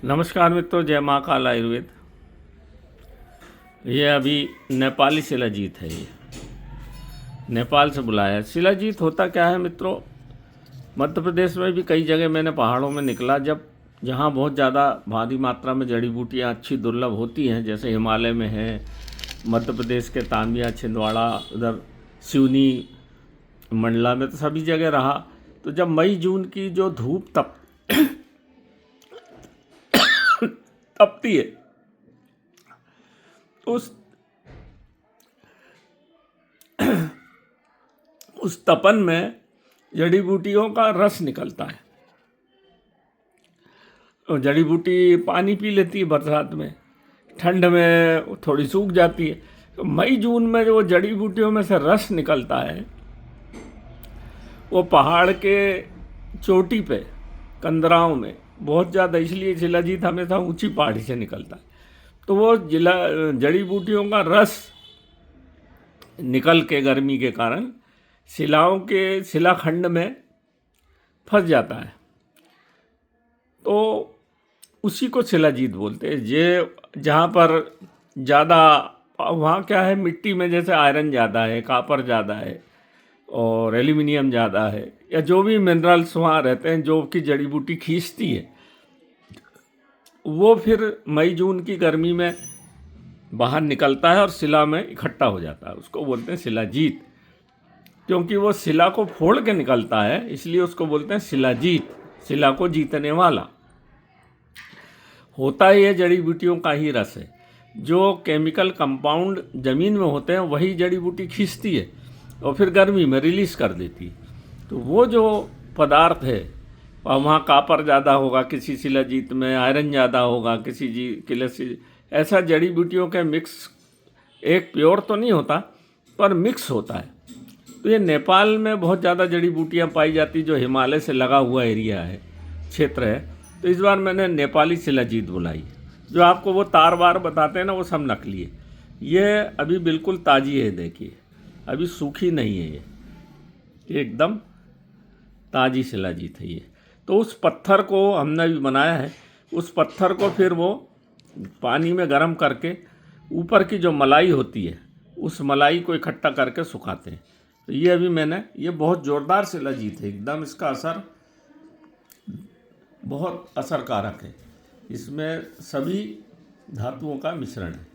नमस्कार मित्रों, जय महाकाल आयुर्वेद। ये अभी नेपाली शिलाजीत है। ये नेपाल से बुलाया है। शिलाजीत होता क्या है मित्रों, मध्य प्रदेश में भी कई जगह मैंने पहाड़ों में निकला, जब जहाँ बहुत ज़्यादा भारी मात्रा में जड़ी बूटियाँ अच्छी दुर्लभ होती हैं, जैसे हिमालय में है, मध्य प्रदेश के तामिया, छिंदवाड़ा, उधर सिवनी, मंडला में, तो सभी जगह रहा। तो जब मई जून की जो धूप तपती है, उस उस तपन में जड़ी बूटियों का रस निकलता है। और जड़ी बूटी पानी पी लेती है बरसात में, ठंड में थोड़ी सूख जाती है। तो मई जून में जो जड़ी बूटियों में से रस निकलता है, वो पहाड़ के चोटी पे, कंदराओं में बहुत ज़्यादा, इसलिए शिलाजीत हमेशा ऊंची पहाड़ी से निकलता है। तो वो जड़ी बूटियों का रस निकल के गर्मी के कारण शिलाओं के शिलाखंड में फंस जाता है, तो उसी को शिलाजीत बोलते हैं। ये जहाँ पर ज़्यादा, वहाँ क्या है, मिट्टी में जैसे आयरन ज़्यादा है, कापर ज़्यादा है और एल्यूमिनियम ज़्यादा है, या जो भी मिनरल्स वहाँ रहते हैं जो कि जड़ी बूटी खींचती है, वो फिर मई जून की गर्मी में बाहर निकलता है और शिला में इकट्ठा हो जाता है। उसको बोलते हैं शिलाजीत। क्योंकि वो शिला को फोड़ के निकलता है, इसलिए उसको बोलते हैं शिलाजीत, शिला को जीतने वाला। होता ही ये जड़ी बूटियों का ही रस है। जो केमिकल कंपाउंड ज़मीन में होते हैं वही जड़ी बूटी खींचती है और फिर गर्मी में रिलीज़ कर देती है। तो वो जो पदार्थ है, और वहाँ कापर ज़्यादा होगा किसी शिलाजीत में, आयरन ज़्यादा होगा किसी ऐसा जड़ी बूटियों के मिक्स, एक प्योर तो नहीं होता पर मिक्स होता है। तो ये नेपाल में बहुत ज़्यादा जड़ी बूटियाँ पाई जाती, जो हिमालय से लगा हुआ एरिया है, क्षेत्र है। तो इस बार मैंने नेपाली शिलाजीत बुलाई। जो आपको वो तार वार बताते हैं ना, वो सब नकली है। ये अभी बिल्कुल ताज़ी है, देखिए अभी सूखी नहीं है, ये एकदम ताज़ी शिलाजीत है ये। तो उस पत्थर को हमने भी बनाया है। उस पत्थर को फिर वो पानी में गर्म करके ऊपर की जो मलाई होती है, उस मलाई को इकट्ठा करके सुखाते हैं। तो ये अभी मैंने, ये बहुत ज़ोरदार शिलाजीत है एकदम, इसका असर बहुत असरकारक है। इसमें सभी धातुओं का मिश्रण है।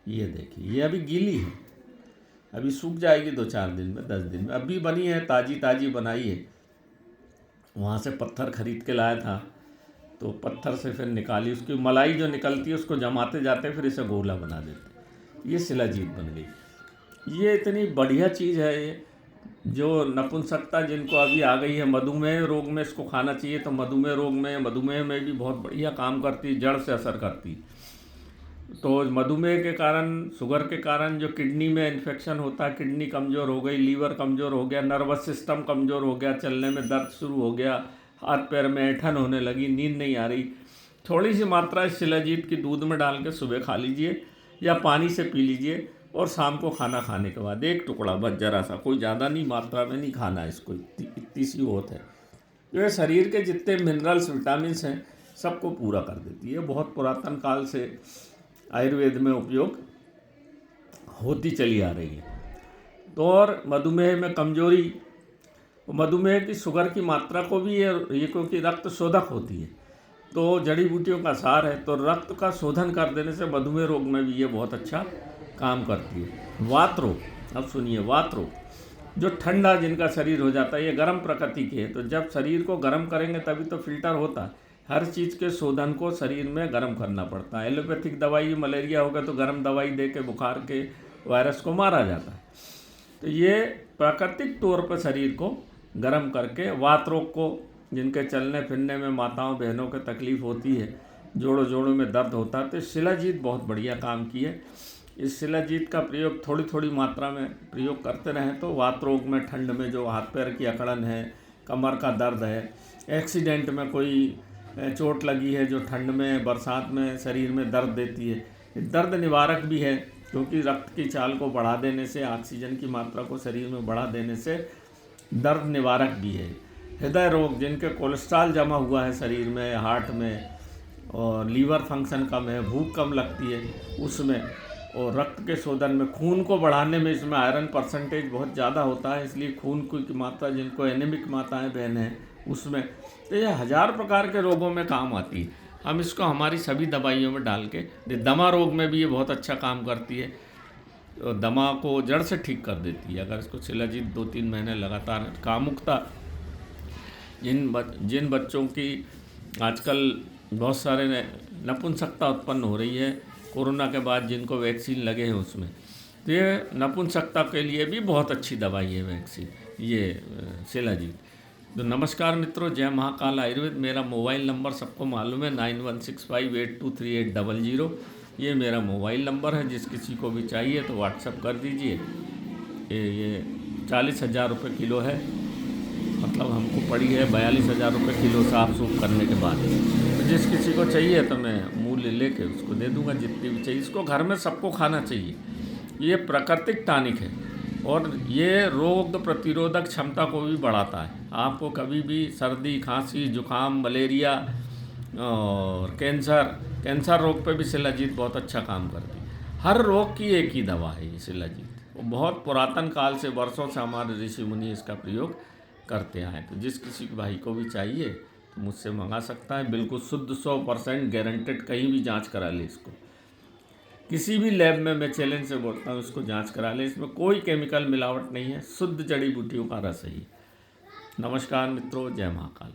ये देखिए, ये अभी गीली है, अभी सूख जाएगी 2-4 दिन में, 10 दिन में। अभी बनी है, ताज़ी ताज़ी बनाई है। वहाँ से पत्थर खरीद के लाया था, तो पत्थर से फिर निकाली, उसकी मलाई जो निकलती है उसको जमाते जाते, फिर इसे गोला बना देते। ये शिलाजीत बन गई। ये इतनी बढ़िया चीज़ है ये, जो नपुंसकता जिनको अभी आ गई है, मधुमेह रोग में इसको खाना चाहिए। तो मधुमेह में भी बहुत बढ़िया काम करती है, जड़ से असर करती है। तो मधुमेह के कारण, शुगर के कारण जो किडनी में इन्फेक्शन होता है, किडनी कमज़ोर हो गई, लीवर कमज़ोर हो गया, नर्वस सिस्टम कमज़ोर हो गया, चलने में दर्द शुरू हो गया, हाथ पैर में ऐंठन होने लगी, नींद नहीं आ रही, थोड़ी सी मात्रा इस शिलाजीत की दूध में डाल के सुबह खा लीजिए या पानी से पी लीजिए, और शाम को खाना खाने के बाद 1 टुकड़ा बस, ज़रा सा, कोई ज़्यादा नहीं मात्रा में नहीं खाना है इसको, इतनी सी होत है। जो शरीर के जितने मिनरल्स, विटामिन्स हैं, सबको पूरा कर देती है। बहुत पुरातन काल से आयुर्वेद में उपयोग होती चली आ रही है। तो और मधुमेह में कमजोरी, मधुमेह की शुगर की मात्रा को भी ये क्योंकि रक्त शोधक होती है, तो जड़ी बूटियों का सार है, तो रक्त का शोधन कर देने से मधुमेह रोग में भी ये बहुत अच्छा काम करती है। वात रोग, अब सुनिए, वात रोग, जो ठंडा जिनका शरीर हो जाता है, ये गर्म प्रकृति के है। तो जब शरीर को गर्म करेंगे तभी तो फिल्टर होता है। हर चीज़ के शोधन को शरीर में गर्म करना पड़ता है। एलोपैथिक दवाई, मलेरिया होगा तो गर्म दवाई दे के बुखार के वायरस को मारा जाता है। तो ये प्राकृतिक तौर पर शरीर को गर्म करके, वात रोग को, जिनके चलने फिरने में माताओं बहनों को तकलीफ़ होती है, जोड़ों में दर्द होता है, तो शिलाजीत बहुत बढ़िया काम की है। इस शिलाजीत का प्रयोग थोड़ी थोड़ी मात्रा में प्रयोग करते रहें तो वात रोग में, ठंड में जो हाथ पैर की अकड़न है, कमर का दर्द है, एक्सीडेंट में कोई चोट लगी है जो ठंड में, बरसात में शरीर में दर्द देती है, दर्द निवारक भी है, क्योंकि रक्त की चाल को बढ़ा देने से, ऑक्सीजन की मात्रा को शरीर में बढ़ा देने से दर्द निवारक भी है। हृदय रोग, जिनके कोलेस्ट्रॉल जमा हुआ है शरीर में, हार्ट में, और लीवर फंक्शन कम है, भूख कम लगती है उसमें, और रक्त के शोधन में, खून को बढ़ाने में इसमें आयरन परसेंटेज बहुत ज़्यादा होता है, इसलिए खून की मात्रा, जिनको एनीमिक माताएं बहन हैं उसमें, तो ये 1000 प्रकार के रोगों में काम आती है। हम इसको हमारी सभी दवाइयों में डाल के, दमा रोग में भी ये बहुत अच्छा काम करती है, और दमा को जड़ से ठीक कर देती है अगर इसको शिलाजीत 2-3 महीने लगातार। कामुकता, जिन बच्चों की आजकल बहुत सारे नपुंसकता उत्पन्न हो रही है कोरोना के बाद, जिनको वैक्सीन लगे हैं उसमें, तो ये नपुंसकता के लिए भी बहुत अच्छी दवाई है वैक्सीन, ये शिलाजीत। तो नमस्कार मित्रों, जय महाकाल आयुर्वेद। मेरा मोबाइल नंबर सबको मालूम है, 9165823800। ये मेरा मोबाइल नंबर है, जिस किसी को भी चाहिए तो व्हाट्सअप कर दीजिए। ये 40,000 रुपये किलो है, मतलब हमको पड़ी है 42,000 रुपये किलो साफ सूफ करने के बाद। तो जिस किसी को चाहिए तो मैं मूल्य लेके उसको दे दूंगा, जितनी भी चाहिए। इसको घर में सबको खाना चाहिए, ये प्राकृतिक टॉनिक है और ये रोग प्रतिरोधक क्षमता को भी बढ़ाता है। आपको कभी भी सर्दी, खांसी, जुकाम, मलेरिया और कैंसर रोग पे भी शिलाजीत बहुत अच्छा काम करती है। हर रोग की एक ही दवा है ये शिलाजीत, वो बहुत पुरातन काल से, वर्षों से हमारे ऋषि मुनि इसका प्रयोग करते आए। तो जिस किसी भाई को भी चाहिए तो मुझसे मंगा सकता है, बिल्कुल शुद्ध 100% गारंटेड। कहीं भी जांच करा ले इसको, किसी भी लैब में, मैं चैलेंज से बोलता हूँ इसको जांच करा ले, इसमें कोई केमिकल मिलावट नहीं है, शुद्ध जड़ी बूटियों का रस है ये। नमस्कार मित्रों, जय महाकाल।